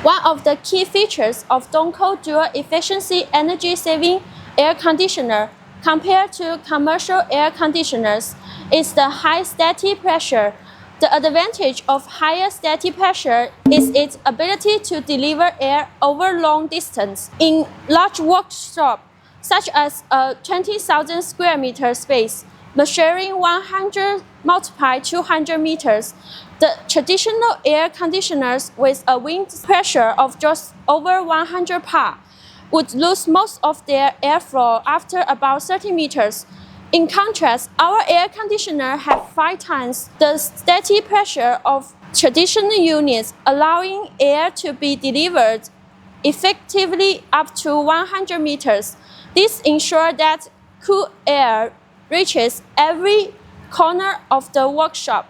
One of the key features of Donco dual efficiency energy-saving air conditioner compared to commercial air conditioners is the high static pressure. The advantage of higher static pressure is its ability to deliver air over long distance. In large workshops, such as a 20,000 square meter space, measuring 100 multiplied 200 meters, the traditional air conditioners with a wind pressure of just over 100 pa would lose most of their airflow after about 30 meters. In contrast, our air conditioner have 5 times the static pressure of traditional units, allowing air to be delivered effectively up to 100 meters. This ensures that cool air reaches every corner of the workshop.